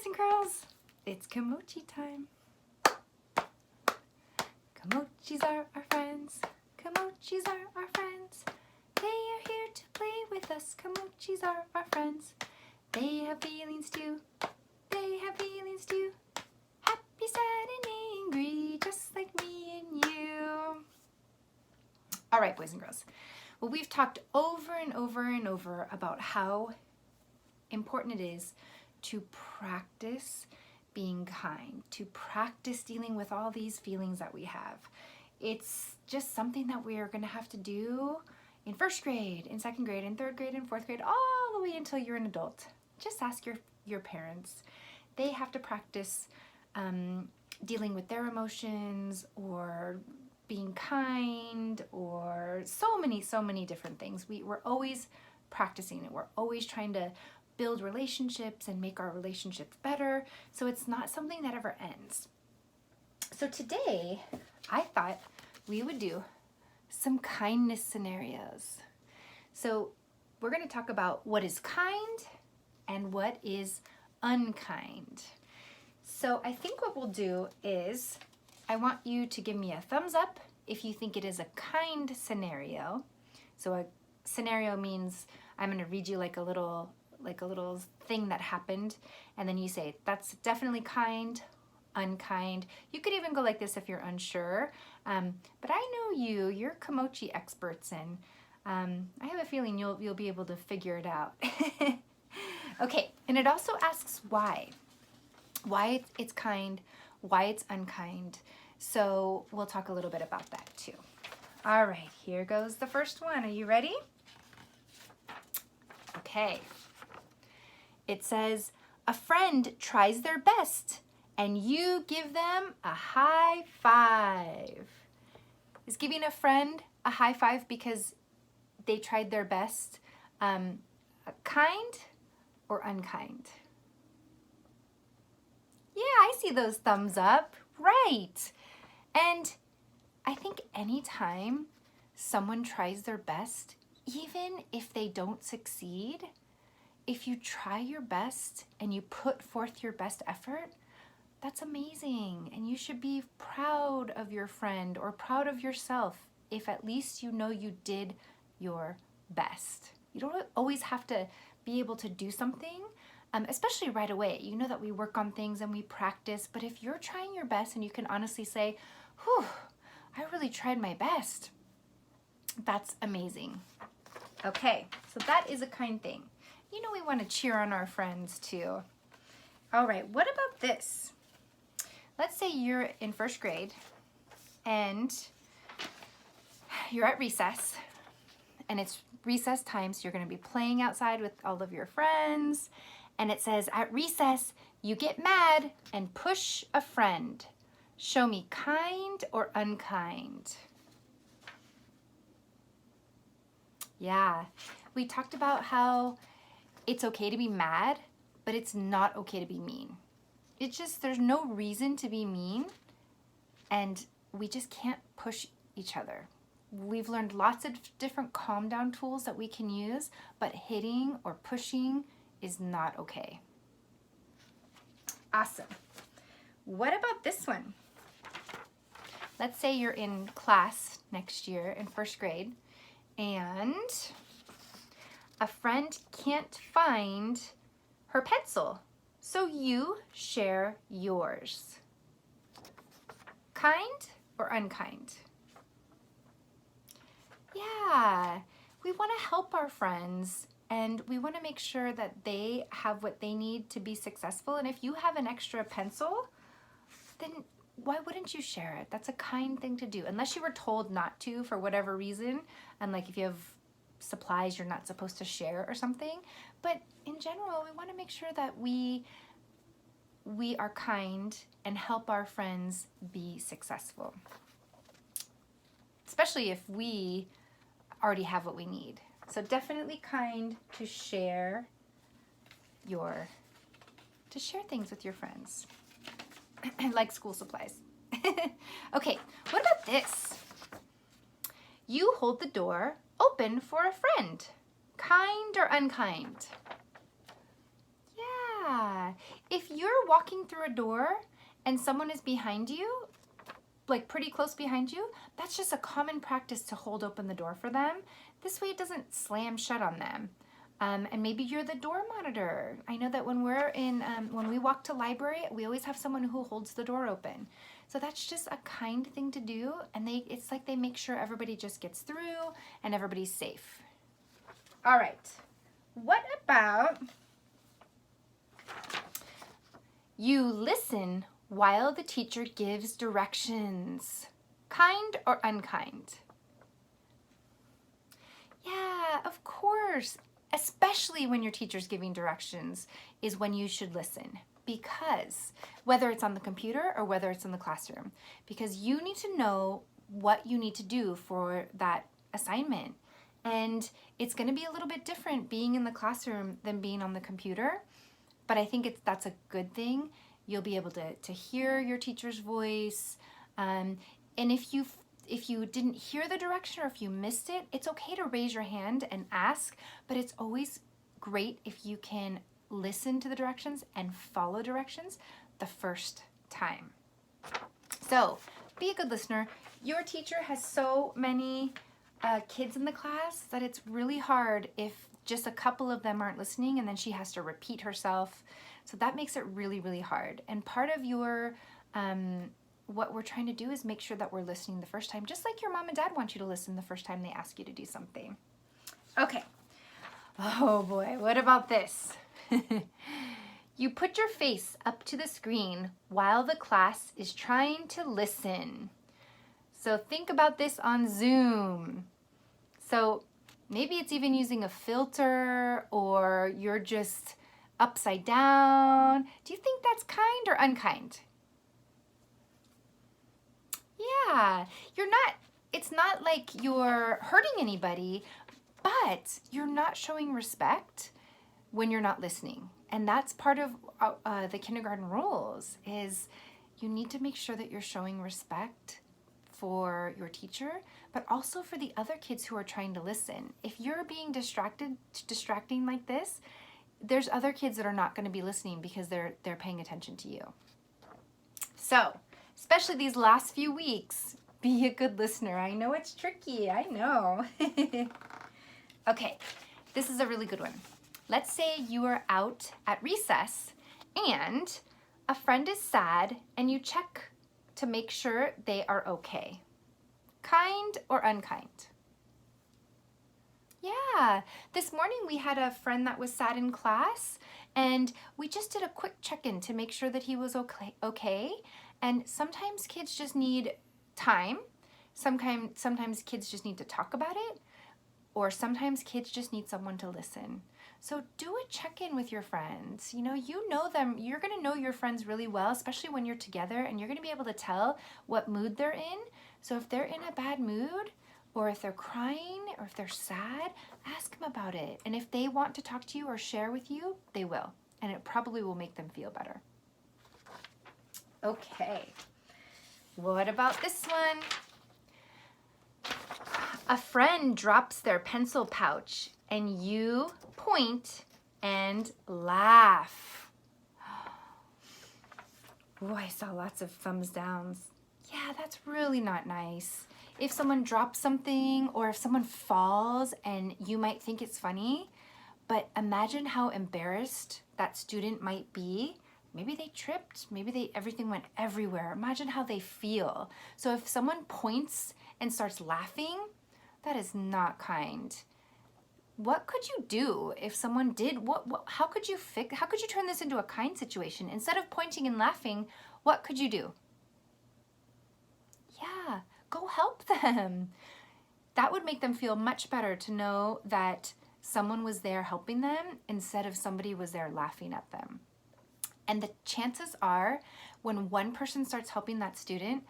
boys and girls, it's Kimochi time. Kimochis are our friends. Kimochis are our friends. They are here to play with us. Kimochis are our friends. They have feelings too. They have feelings too. Happy, sad, and angry, just like me and you. All right, boys and girls. Well, we've talked over and over and over about how important it is to practice being kind, to practice dealing with all these feelings that we have. It's just something that we are going to have to do in first grade, in second grade, in third grade, in fourth grade, all the way until you're an adult. Just ask your parents. They have to practice dealing with their emotions or being kind or so many different things. We're always practicing it. We're always trying to build relationships and make our relationships better. So it's not something that ever ends. So today, I thought we would do some kindness scenarios. So we're going to talk about what is kind and what is unkind. So I think what we'll do is I want you to give me a thumbs up if you think it is a kind scenario. So a scenario means I'm going to read you like a little thing that happened, and then you say that's definitely kind, unkind. You could even go like this if you're unsure, but I know you're Kimochi experts, and I have a feeling you'll be able to figure it out. Okay, and it also asks why it's kind, why it's unkind. So we'll talk a little bit about that too. All right, here goes the first one. Are you ready? Okay. It says, a friend tries their best and you give them a high five. Is giving a friend a high five because they tried their best kind or unkind? Yeah, I see those thumbs up. Right. And I think anytime someone tries their best, even if they don't succeed, if you try your best and you put forth your best effort, that's amazing. And you should be proud of your friend or proud of yourself if at least you know you did your best. You don't always have to be able to do something, especially right away. You know that we work on things and we practice, but if you're trying your best and you can honestly say, whew, I really tried my best, that's amazing. Okay, so that is a kind thing. You know we want to cheer on our friends too. All right, what about this? Let's say you're in first grade and you're at recess and it's recess time, so you're going to be playing outside with all of your friends, and it says, at recess, you get mad and push a friend. Show me kind or unkind. Yeah, we talked about how it's okay to be mad, but it's not okay to be mean. It's just, there's no reason to be mean, and we just can't push each other. We've learned lots of different calm down tools that we can use, but hitting or pushing is not okay. Awesome. What about this one? Let's say you're in class next year in first grade, and a friend can't find her pencil, so you share yours. Kind or unkind? Yeah, we want to help our friends and we want to make sure that they have what they need to be successful. And if you have an extra pencil, then why wouldn't you share it? That's a kind thing to do, unless you were told not to for whatever reason. And like if you have supplies you're not supposed to share or something. But in general, we want to make sure that we are kind and help our friends be successful, especially if we already have what we need. So definitely kind to share things with your friends, like school supplies. Okay, what about this? You hold the door open for a friend. Kind or unkind? Yeah, if you're walking through a door and someone is behind you, like pretty close behind you, that's just a common practice to hold open the door for them. This way it doesn't slam shut on them. And maybe you're the door monitor. I know that when when we walk to library, we always have someone who holds the door open. So that's just a kind thing to do, and it's like they make sure everybody just gets through and everybody's safe. All right, what about you listen while the teacher gives directions? Kind or unkind? Yeah, of course. Especially when your teacher's giving directions is when you should listen, because whether it's on the computer or whether it's in the classroom, because you need to know what you need to do for that assignment. And it's going to be a little bit different being in the classroom than being on the computer, but I think that's a good thing. You'll be able to hear your teacher's voice, and if you didn't hear the direction or if you missed it, it's okay to raise your hand and ask, but it's always great if you can listen to the directions and follow directions the first time. So be a good listener. Your teacher has so many kids in the class that it's really hard if just a couple of them aren't listening and then she has to repeat herself. So that makes it really, really hard. And part of your what we're trying to do is make sure that we're listening the first time, just like your mom and dad want you to listen the first time they ask you to do something. Okay. Oh boy, what about this? You put your face up to the screen while the class is trying to listen. So think about this on Zoom. So maybe it's even using a filter, or you're just upside down. Do you think that's kind or unkind? Yeah, it's not like you're hurting anybody, but you're not showing respect when you're not listening. And that's part of the kindergarten rules, is you need to make sure that you're showing respect for your teacher, but also for the other kids who are trying to listen. If you're being distracting like this, there's other kids that are not going to be listening because they're paying attention to you. So, especially these last few weeks, be a good listener. I know it's tricky, I know. Okay, this is a really good one. Let's say you are out at recess and a friend is sad and you check to make sure they are okay. Kind or unkind? Yeah, this morning we had a friend that was sad in class and we just did a quick check-in to make sure that he was okay. And sometimes kids just need time. Sometimes kids just need to talk about it, or sometimes kids just need someone to listen. So do a check-in with your friends. You know them. You're going to know your friends really well, especially when you're together, and you're going to be able to tell what mood they're in. So if they're in a bad mood, or if they're crying, or if they're sad, ask them about it. And if they want to talk to you or share with you, they will. And it probably will make them feel better. Okay, what about this one? A friend drops their pencil pouch and you point and laugh. Oh, I saw lots of thumbs downs. Yeah, that's really not nice. If someone drops something or if someone falls and you might think it's funny, but imagine how embarrassed that student might be. Maybe they tripped, maybe everything went everywhere. Imagine how they feel. So if someone points and starts laughing, that is not kind. What could you do if someone did, how could you turn this into a kind situation? Instead of pointing and laughing, what could you do? Yeah, go help them. That would make them feel much better to know that someone was there helping them instead of somebody was there laughing at them. And the chances are, when one person starts helping that student,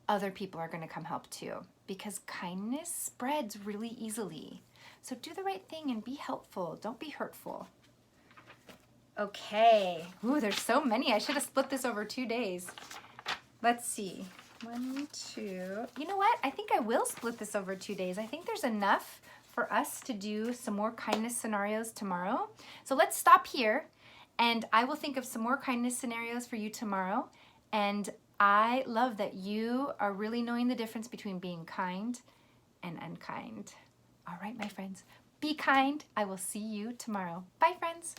other people are going to come help too, because kindness spreads really easily. So do the right thing and be helpful. Don't be hurtful. Okay. Ooh, there's so many. I should have split this over 2 days. Let's see. 1, 2. You know what? I think I will split this over 2 days. I think there's enough for us to do some more kindness scenarios tomorrow. So let's stop here. And I will think of some more kindness scenarios for you tomorrow. And I love that you are really knowing the difference between being kind and unkind. All right, my friends, be kind. I will see you tomorrow. Bye, friends.